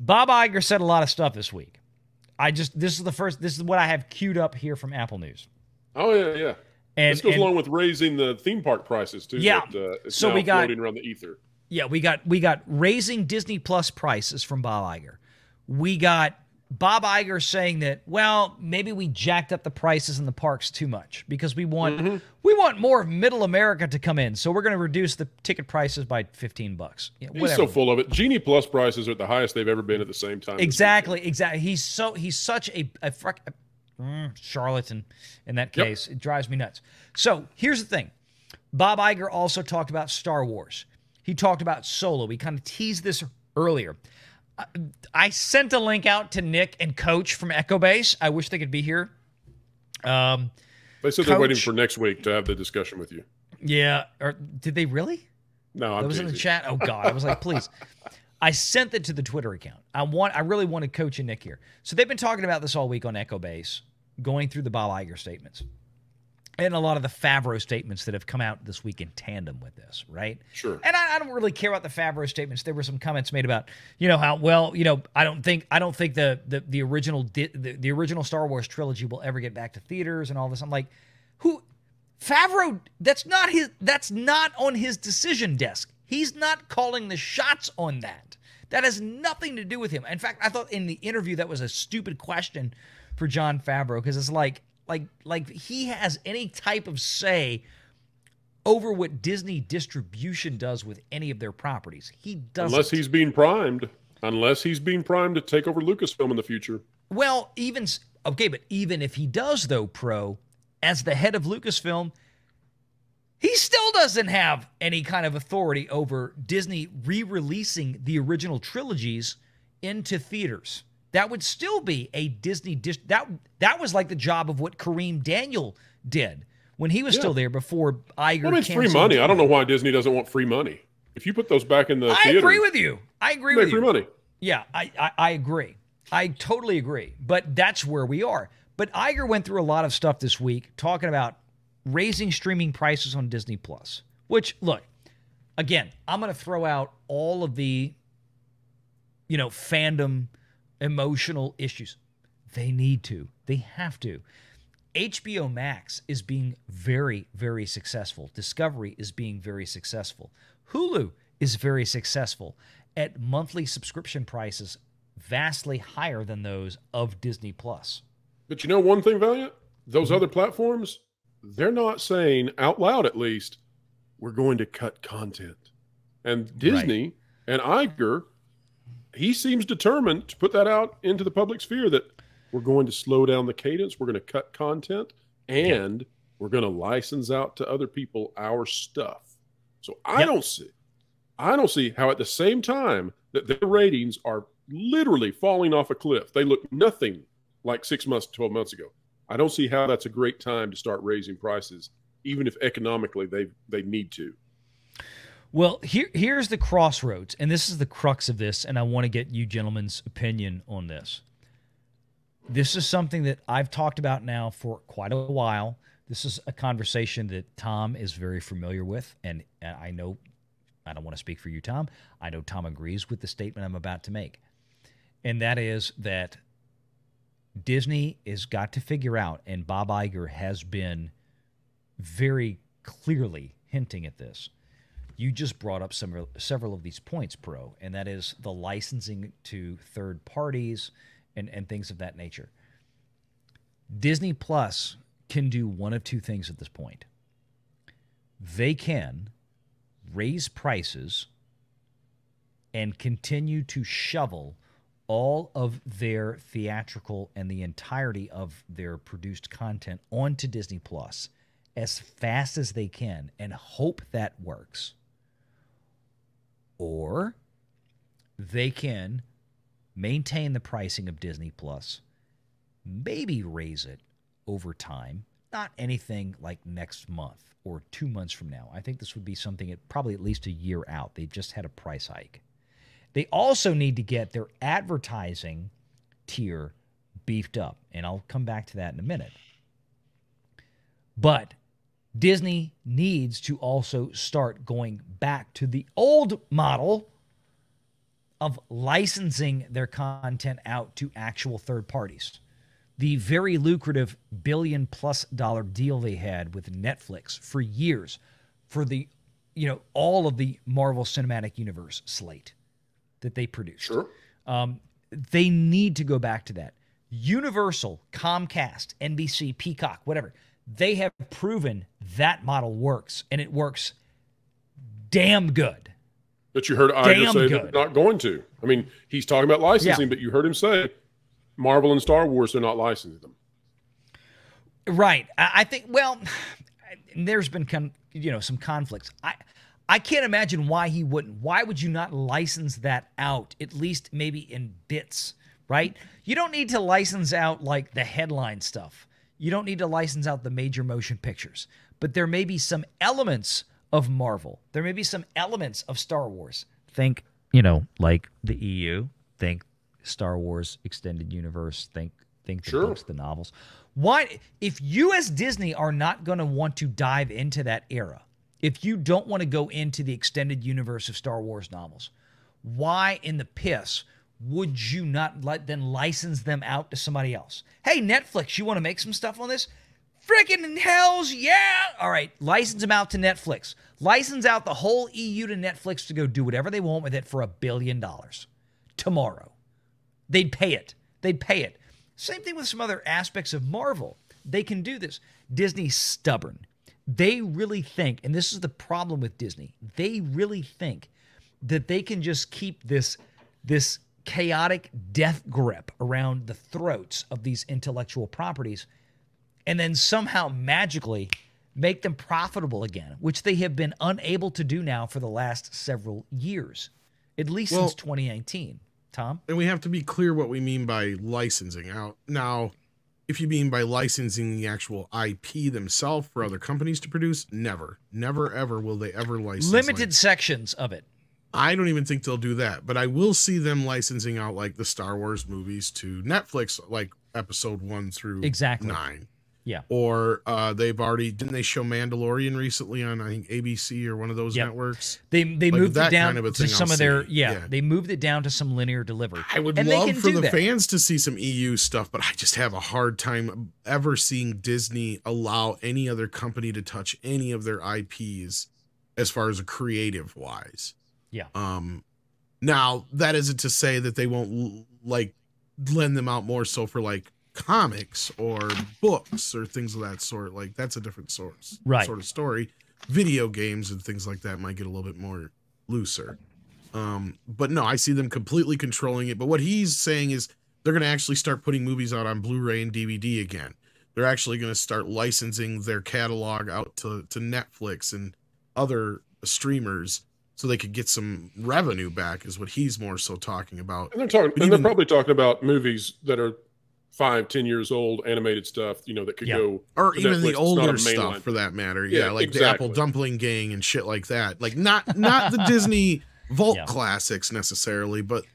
Bob Iger said a lot of stuff this week. This is what I have queued up here from Apple News. Oh, yeah. And this goes along with raising the theme park prices, too. Yeah. That, it's so now we got floating around the ether. Yeah, we got raising Disney Plus prices from Bob Iger. We got Bob Iger saying that, well, maybe we jacked up the prices in the parks too much because we want more of Middle America to come in, so we're going to reduce the ticket prices by $15. Yeah, He's so full of it. Genie Plus prices are at the highest they've ever been at the same time. Exactly. He's such a charlatan in that case. It drives me nuts. So here's the thing. Bob Iger also talked about Star Wars. He talked about Solo. We kind of teased this earlier. I sent a link out to Nick and Coach from Echo Base. I wish they could be here. They said they're waiting for next week to have the discussion with you. Yeah. Or did they really? No, That was in the chat. Oh God. I was like, please. I sent it to the Twitter account. I really wanted Coach and Nick here. So they've been talking about this all week on Echo Base, going through the Bob Iger statements. And a lot of the Favreau statements that have come out this week in tandem with this, right? Sure. And I don't really care about the Favreau statements. There were some comments made about, how well, I don't think the original Star Wars trilogy will ever get back to theaters and all this. I'm like, Favreau? That's not on his decision desk. He's not calling the shots on that. That has nothing to do with him. In fact, I thought in the interview that was a stupid question for Jon Favreau because it's like he has any type of say over what Disney distribution does with any of their properties. He doesn't. Unless he's being primed to take over Lucasfilm in the future. Well, but even if he does, though, as the head of Lucasfilm, he still doesn't have any kind of authority over Disney re-releasing the original trilogies into theaters. That would still be a Disney that was like the job of what Kareem Daniel did when he was still there before Iger. Well, it's free money. I don't know why Disney doesn't want free money. If you put those back in the theater, I agree with you. Free money. Yeah, I agree. I totally agree. But that's where we are. But Iger went through a lot of stuff this week talking about raising streaming prices on Disney Plus. Which, look, again, I'm going to throw out all of the, fandom emotional issues. They need to. They have to. HBO Max is being very, very successful. Discovery is being very successful. Hulu is very successful at monthly subscription prices vastly higher than those of Disney Plus. But you know one thing, Valiant? Those other platforms, they're not saying out loud, at least, we're going to cut content. And Disney and Iger, he seems determined to put that out into the public sphere that we're going to slow down the cadence, we're going to cut content, and we're going to license out to other people our stuff. So I don't see how at the same time that their ratings are literally falling off a cliff, they look nothing like 6 months, 12 months ago. I don't see how that's a great time to start raising prices, even if economically they need to. Well, here's the crossroads, and this is the crux of this, and I want to get you gentlemen's opinion on this. This is something that I've talked about now for quite a while. This is a conversation that Tom is very familiar with, and I know, I don't want to speak for you, Tom. I know Tom agrees with the statement I'm about to make, and that is that Disney has got to figure out, and Bob Iger has been very clearly hinting at this. You just brought up several of these points, Pro, and that is the licensing to third parties and things of that nature. Disney Plus can do one of two things at this point. They can raise prices and continue to shovel all of their theatrical and the entirety of their produced content onto Disney Plus as fast as they can and hope that works. Or they can maintain the pricing of Disney Plus, maybe raise it over time, not anything like next month or 2 months from now. I think this would be something probably at least a year out. They've just had a price hike. They also need to get their advertising tier beefed up, and I'll come back to that in a minute. But Disney needs to also start going back to the old model of licensing their content out to actual third parties. The very lucrative $1 billion+ deal they had with Netflix for years for the, all of the Marvel Cinematic Universe slate that they produced. Sure. They need to go back to that. Universal, Comcast, NBC, Peacock, whatever, they have proven that model works, and it works damn good. But you heard Iger say that they're not going to. I mean, he's talking about licensing, but you heard him say Marvel and Star Wars, they're not licensing them. Right. I think, well, there's been some conflicts. I can't imagine why he wouldn't. Why would you not license that out, at least maybe in bits, right? You don't need to license out like the headline stuff. You don't need to license out the major motion pictures. But there may be some elements of Marvel. There may be some elements of Star Wars. Think, like the EU. Think Star Wars Extended Universe. Think the books, the novels. Why, if you as Disney are not going to want to dive into that era, if you don't want to go into the extended universe of Star Wars novels, why in the piss would you not then license them out to somebody else? Hey, Netflix, you want to make some stuff on this? Freaking hells yeah! All right, license them out to Netflix. License out the whole EU to Netflix to go do whatever they want with it for $1 billion tomorrow. They'd pay it. They'd pay it. Same thing with some other aspects of Marvel. They can do this. Disney's stubborn. They really think, and this is the problem with Disney, they really think that they can just keep this chaotic death grip around the throats of these intellectual properties and then somehow magically make them profitable again, which they have been unable to do now for the last several years, at least since 2019. Tom? And we have to be clear what we mean by licensing out. Now, if you mean by licensing the actual IP themselves for other companies to produce, never, ever will they ever license. Limited sections of it. I don't even think they'll do that, but I will see them licensing out like the Star Wars movies to Netflix, like episode 1 through 9. Yeah. Or didn't they show Mandalorian recently on, I think, ABC or one of those networks? They moved it down to some of their, they moved it down to some linear delivery. I would love for the fans to see some EU stuff, but I just have a hard time ever seeing Disney allow any other company to touch any of their IPs as far as a creative wise. Yeah. Now, that isn't to say that they won't like lend them out more so for like comics or books or things of that sort. Like that's a different sort of story. Video games and things like that might get a little bit more looser. But no, I see them completely controlling it. But what he's saying is they're going to actually start putting movies out on Blu-ray and DVD again. They're actually going to start licensing their catalog out to Netflix and other streamers so they could get some revenue back, is what he's more so talking about. And they're probably talking about movies that are 5-10 years old, animated stuff, that could go, or even Netflix, the older stuff for that matter. Yeah, like the Apple Dumpling Gang and shit like that. Like not the Disney Vault classics necessarily, but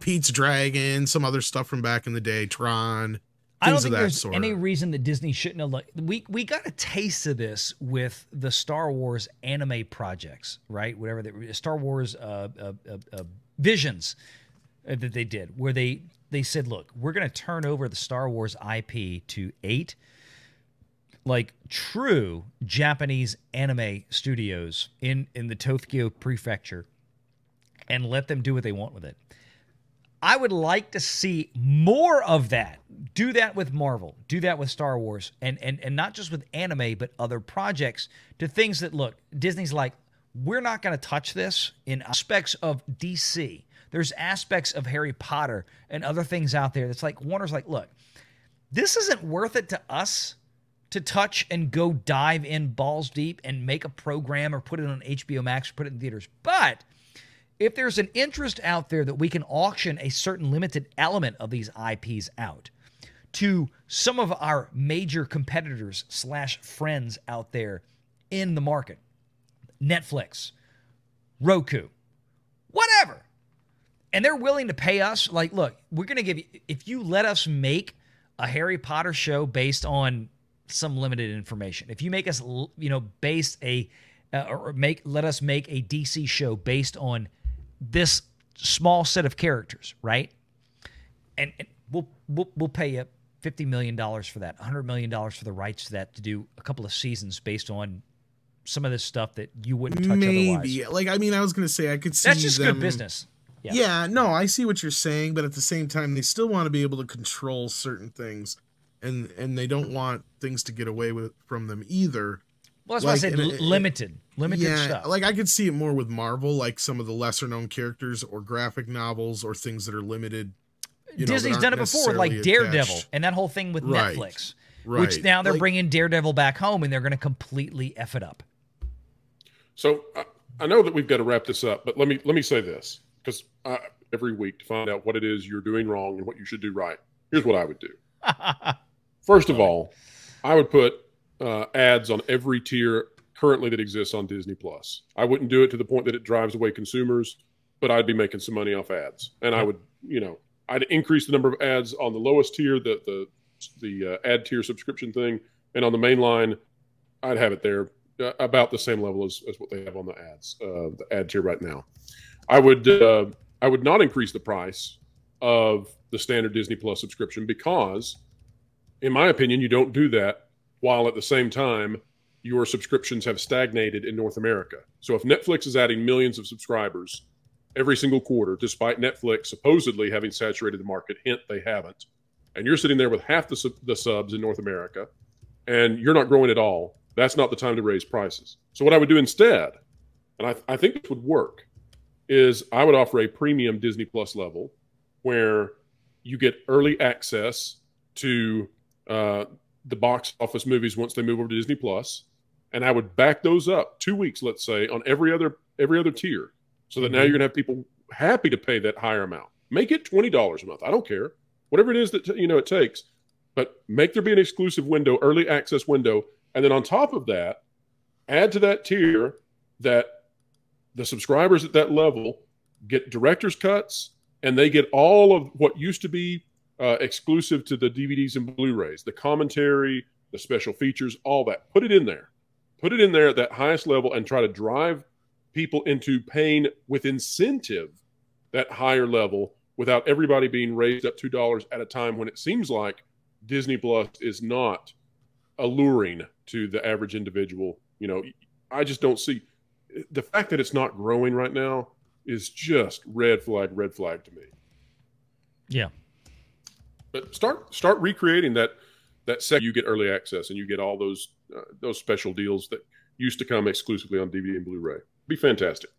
Pete's Dragon, some other stuff from back in the day, Tron. I don't think there's any reason that Disney shouldn't have. We got a taste of this with the Star Wars anime projects, right? Whatever the Star Wars Visions that they did, where they said, look, we're going to turn over the Star Wars IP to 8 like true Japanese anime studios in the Tokyo prefecture and let them do what they want with it. I would like to see more of that. Do that with Marvel. Do that with Star Wars. And not just with anime, but other projects, to things that, look, Disney's like, we're not going to touch this in aspects of DC. There's aspects of Harry Potter and other things out there that's like, Warner's like, look, this isn't worth it to us to touch and go dive in balls deep and make a program or put it on HBO Max or put it in theaters. But if there's an interest out there that we can auction a certain limited element of these IPs out to some of our major competitors / friends out there in the market, Netflix, Roku, whatever, and they're willing to pay us, like, look, we're going to give you, if you let us make a Harry Potter show based on some limited information, if you make us, let us make a DC show based on this small set of characters, right? And we'll pay you $50 million for that, $100 million for the rights to that, to do a couple of seasons based on some of this stuff that you wouldn't touch otherwise. Like, I mean, I was going to say, I could see that's just them, good business. Yeah, no, I see what you're saying, but at the same time, they still want to be able to control certain things, and they don't want things to get away from them either. Well, that's why I said limited stuff. Like, I could see it more with Marvel, like some of the lesser known characters or graphic novels or things that are limited. Disney's done it before, like Daredevil and that whole thing with Netflix, which now they're bringing Daredevil back home, and they're going to completely F it up. So I know that we've got to wrap this up, but let me say this, because every week to find out what it is you're doing wrong and what you should do right. Here's what I would do. First of all, I would put ads on every tier currently that exists on Disney Plus. I wouldn't do it to the point that it drives away consumers, but I'd be making some money off ads, and I would, I'd increase the number of ads on the lowest tier, the ad tier subscription thing, and on the main line, I'd have it there about the same level as what they have on the ads, the ad tier right now. I would not increase the price of the standard Disney Plus subscription, because, in my opinion, you don't do that while at the same time your subscriptions have stagnated in North America. So if Netflix is adding millions of subscribers every single quarter, despite Netflix supposedly having saturated the market, hint they haven't, and you're sitting there with half the subs in North America, and you're not growing at all, that's not the time to raise prices. So what I would do instead, and I think this would work, is I would offer a premium Disney Plus level where you get early access to the box office movies once they move over to Disney Plus, and I would back those up 2 weeks, let's say, on every other tier, so that now you're going to have people happy to pay that higher amount. Make it $20 a month. I don't care. Whatever it is that it takes, but make there be an exclusive window, early access window, and then on top of that, add to that tier that the subscribers at that level get director's cuts, and they get all of what used to be exclusive to the DVDs and Blu-rays, the commentary, the special features, all that. Put it in there. Put it in there at that highest level, and try to drive people into paying with incentive that higher level without everybody being raised up $2 at a time, when it seems like Disney Plus is not alluring to the average individual. I just don't see the fact that it's not growing right now is just red flag to me. Yeah. But start recreating that second you get early access and you get all those special deals that used to come exclusively on DVD and Blu-ray. Be fantastic.